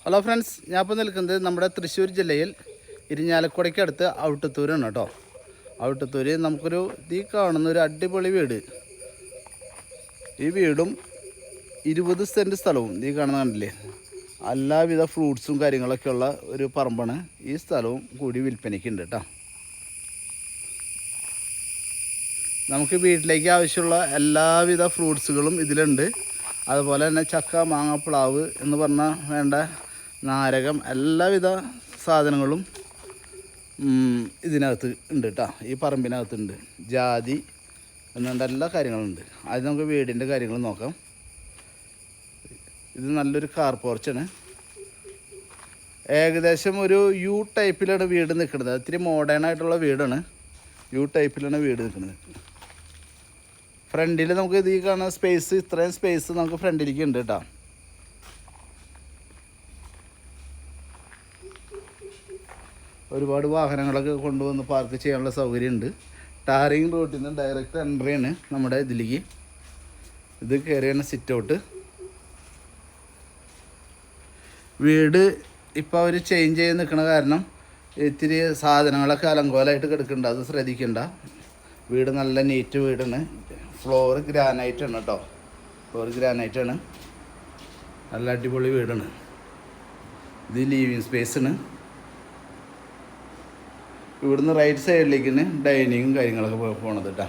Hello friends, ഞാൻ ഇപ്പോൾ നിൽക്കുന്നത് നമ്മുടെ തൃശ്ശൂർ ജില്ലയിൽ ഇരിഞ്ഞാലക്കുടയ്ക്കടുത്ത് ഔട്ടത്തൂരാണ് കേട്ടോ. ഔട്ടത്തൂര് നമുക്കൊരു ഈ കാണുന്ന ഒരു അടിപൊളി വീട്. ഈ വീടും 20 സെൻറ്റ് സ്ഥലവും ഈ കാണുന്ന കണ്ടില്ലേ, എല്ലാവിധ ഫ്രൂട്ട്സും കാര്യങ്ങളൊക്കെ ഉള്ള ഒരു പറമ്പാണ്. ഈ സ്ഥലവും കൂടി വിൽപ്പനയ്ക്ക് ഉണ്ട് കേട്ടോ. നമുക്ക് വീട്ടിലേക്ക് ആവശ്യമുള്ള എല്ലാവിധ ഫ്രൂട്ട്സുകളും ഇതിലുണ്ട്. അതുപോലെ തന്നെ ചക്ക, മാങ്ങ, പ്ലാവ് എന്ന് പറഞ്ഞാൽ വേണ്ട നാരകം, എല്ലാവിധ സാധനങ്ങളും ഇതിനകത്ത് ഉണ്ട് കേട്ടോ. ഈ പറമ്പിനകത്തുണ്ട്. ജാതി എന്നുകൊണ്ട് എല്ലാ കാര്യങ്ങളുണ്ട്. അത് നമുക്ക് വീടിൻ്റെ കാര്യങ്ങൾ നോക്കാം. ഇത് നല്ലൊരു കാർ പോർച്ചാണ്. ഏകദേശം ഒരു യു ടൈപ്പിലാണ് വീട് നിൽക്കുന്നത്. ഇത്തിരി മോഡേൺ ആയിട്ടുള്ള വീടാണ്. യു ടൈപ്പിലാണ് വീട് നിൽക്കുന്നത്. ഫ്രണ്ടിൽ നമുക്ക് ഇത് കാണുന്ന സ്പേസ്, ഇത്രയും സ്പേസ് നമുക്ക് ഫ്രണ്ടിലേക്ക് ഉണ്ട് കേട്ടോ. ഒരുപാട് വാഹനങ്ങളൊക്കെ കൊണ്ടുവന്ന് പാർക്ക് ചെയ്യാനുള്ള സൗകര്യമുണ്ട്. ടാറിങ് റോട്ടിൽ നിന്ന് ഡയറക്റ്റ് എൻട്രിയാണ് നമ്മുടെ ഇതിലേക്ക്. ഇത് കയറിയാണ് സിറ്റ് ഔട്ട്. വീട് ഇപ്പോൾ അവർ ചേഞ്ച് ചെയ്ത് നിൽക്കുന്ന കാരണം ഇത്തിരി സാധനങ്ങളൊക്കെ അലങ്കോലമായിട്ട് കിടക്കുന്നുണ്ട്. അത് ശ്രദ്ധിക്കണ്ട. വീട് നല്ല നീറ്റ് വീടാണ്. ഫ്ലോർ ഗ്രാനൈറ്റാണ് കേട്ടോ. ഫ്ലോർ ഗ്രാനൈറ്റാണ്. നല്ല അടിപൊളി വീടാണ്. ഇത് ലിവിങ് സ്പേസാണ്. ഇവിടുന്ന് റൈറ്റ് സൈഡിലേക്കാണ് ഡൈനിങ്ങും കാര്യങ്ങളൊക്കെ പോണത് കേട്ടോ.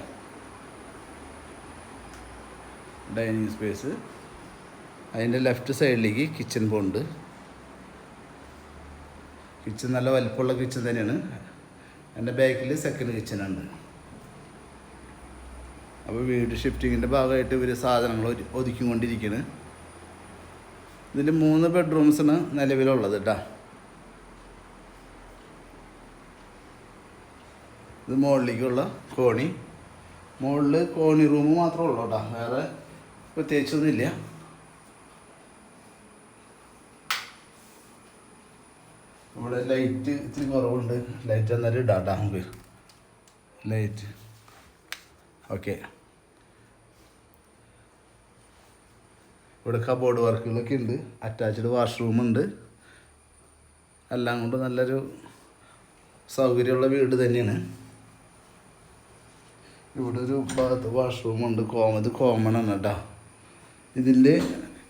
Dining space. അതിൻ്റെ ലെഫ്റ്റ് സൈഡിലേക്ക് കിച്ചൺ പോകുന്നുണ്ട്. കിച്ചൺ നല്ല വലിപ്പമുള്ള കിച്ചൺ തന്നെയാണ്. എൻ്റെ ബാക്കിൽ സെക്കൻഡ് കിച്ചണുണ്ട്. അപ്പോൾ വീട് ഷിഫ്റ്റിങ്ങിൻ്റെ ഭാഗമായിട്ട് ഇവർ സാധനങ്ങൾ ഒതുക്കിക്കൊണ്ടിരിക്കുകയാണ്. ഇതിൽ 3 ബെഡ്റൂംസാണ് നിലവിലുള്ളത് കേട്ടോ. ഇത് മുകളിലേക്കുള്ള കോണി. മുകളിൽ കോണി റൂം മാത്രമേ ഉള്ളൂ കേട്ടോ. വേറെ പ്രത്യേകിച്ചൊന്നുമില്ല. ഇവിടെ ലൈറ്റ് ഇത്തിരി കുറവുണ്ട്. ലൈറ്റ് എന്നാലും ഇടാം കേട്ടോ. നമുക്ക് ലൈറ്റ് ഓക്കെ. ഇവിടെ കബോർഡ് വർക്കുകളൊക്കെ ഉണ്ട്. അറ്റാച്ച്ഡ് വാഷ്റൂമുണ്ട്. എല്ലാം കൊണ്ട് നല്ലൊരു സൗകര്യമുള്ള വീട് തന്നെയാണ്. ഇവിടെ ഒരു വാഷ്റൂമുണ്ട്. ഇത് കോമൺ ആണ് കേട്ടോ. ഇതിൻ്റെ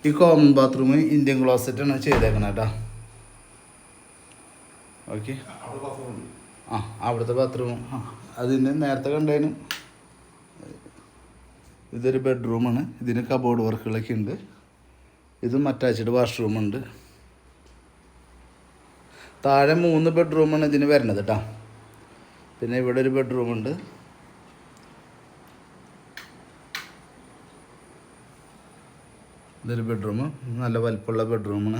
ഈ കോമൺ ബാത്റൂം ഇന്ത്യൻ ക്ലോസറ്റാണ് ചെയ്തേക്കണം കേട്ടോ. ഓക്കെ. അവിടുത്തെ ബാത്റൂം അതിന് നേരത്തെ കണ്ടതിന് ഇതൊരു ബെഡ്റൂമാണ്. ഇതിന് കബോർഡ് വർക്കുകളൊക്കെ ഉണ്ട്. ഇതും അറ്റാച്ച്ഡ് വാഷ്റൂമുണ്ട്. താഴെ 3 ബെഡ്റൂമാണ് ഇതിന് വരുന്നത് കേട്ടോ. പിന്നെ ഇവിടെ ഒരു ബെഡ്റൂമുണ്ട്. ഇതൊരു ബെഡ്റൂം. നല്ല വലിപ്പമുള്ള ബെഡ്റൂമാണ്.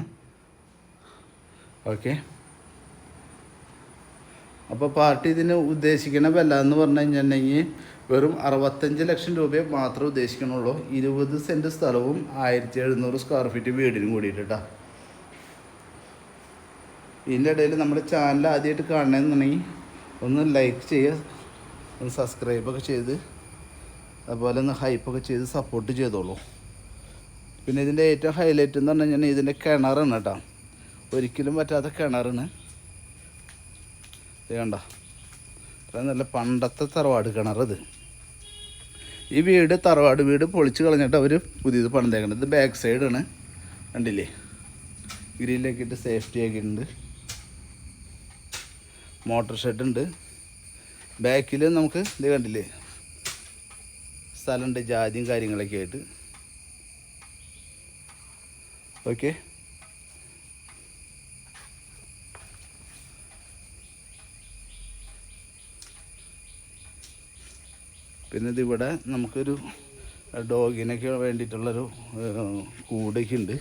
ഓക്കെ. അപ്പോൾ പാർട്ടി ഇതിന് ഉദ്ദേശിക്കുന്ന വില എന്ന് പറഞ്ഞു കഴിഞ്ഞിട്ടുണ്ടെങ്കിൽ വെറും 65 ലക്ഷം രൂപയെ മാത്രമേ ഉദ്ദേശിക്കണുള്ളൂ. 20 സെൻറ്റ് സ്ഥലവും 1700 സ്ക്വയർ ഫീറ്റ് വീടിനും കൂടിയിട്ട് കേട്ടോ. ഇതിൻ്റെ ഇടയിൽ നമ്മുടെ ചാനൽ ആദ്യമായിട്ട് കാണണമെന്നുണ്ടെങ്കിൽ ഒന്ന് ലൈക്ക് ചെയ്യുക, ഒന്ന് സബ്സ്ക്രൈബൊക്കെ ചെയ്ത്, അതുപോലെ ഒന്ന് ഹൈപ്പൊക്കെ ചെയ്ത് സപ്പോർട്ട് ചെയ്തോളൂ. പിന്നെ ഇതിൻ്റെ ഏറ്റവും ഹൈലൈറ്റ് എന്ന് പറഞ്ഞു കഴിഞ്ഞാൽ ഇതിൻ്റെ കിണറാണ് കേട്ടോ. ഒരിക്കലും പറ്റാത്ത കിണറാണ്. ഇത് കണ്ട, അത്ര നല്ല പണ്ടത്തെ തറവാട് കിണറത്. ഈ വീട് തറവാട് വീട് പൊളിച്ച് കളഞ്ഞിട്ട് അവർ പുതിയത് പണിതേക്കണം. ഇത് ബാക്ക് സൈഡാണ്. കണ്ടില്ലേ, ഗ്രില്ലൊക്കെ സേഫ്റ്റി ആക്കിയിട്ടുണ്ട്. മോട്ടർ ഷെഡുണ്ട്. ബാക്കിൽ നമുക്ക് ഇത് കണ്ടില്ലേ സ്ഥലമുണ്ട്, ജാതിയും കാര്യങ്ങളൊക്കെ ആയിട്ട്. ഓക്കെ. പിന്നെ ഇതിവിടെ നമുക്കൊരു ഡോഗിനൊക്കെ വേണ്ടിയിട്ടുള്ളൊരു കൂടൊക്കെ ഉണ്ട്.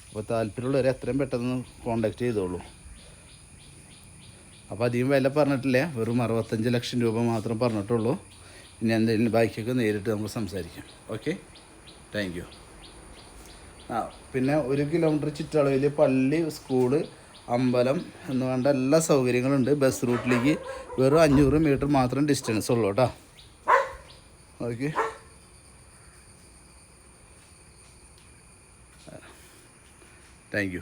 അപ്പോൾ താല്പര്യമുള്ളവർ എത്രയും പെട്ടെന്ന് കോണ്ടാക്ട് ചെയ്തോളൂ. അപ്പോൾ അധികം വില പറഞ്ഞിട്ടില്ല. വെറും 65 ലക്ഷം രൂപ മാത്രം പറഞ്ഞിട്ടുള്ളൂ. ഇനി എന്തെങ്കിലും ബാക്കിയൊക്കെ നേരിട്ട് നമുക്ക് സംസാരിക്കാം. Okay, thank you. പിന്നെ 1 കിലോമീറ്റർ ചുറ്റളവിൽ പള്ളി, സ്കൂള്, അമ്പലം എന്ന് വേണ്ട എല്ലാ സൗകര്യങ്ങളുണ്ട്. ബസ് റൂട്ടിലേക്ക് വെറും 500 മീറ്റർ മാത്രം ഡിസ്റ്റൻസ് ഉള്ളൂ കേട്ടോ. ഓക്കെ. Thank you.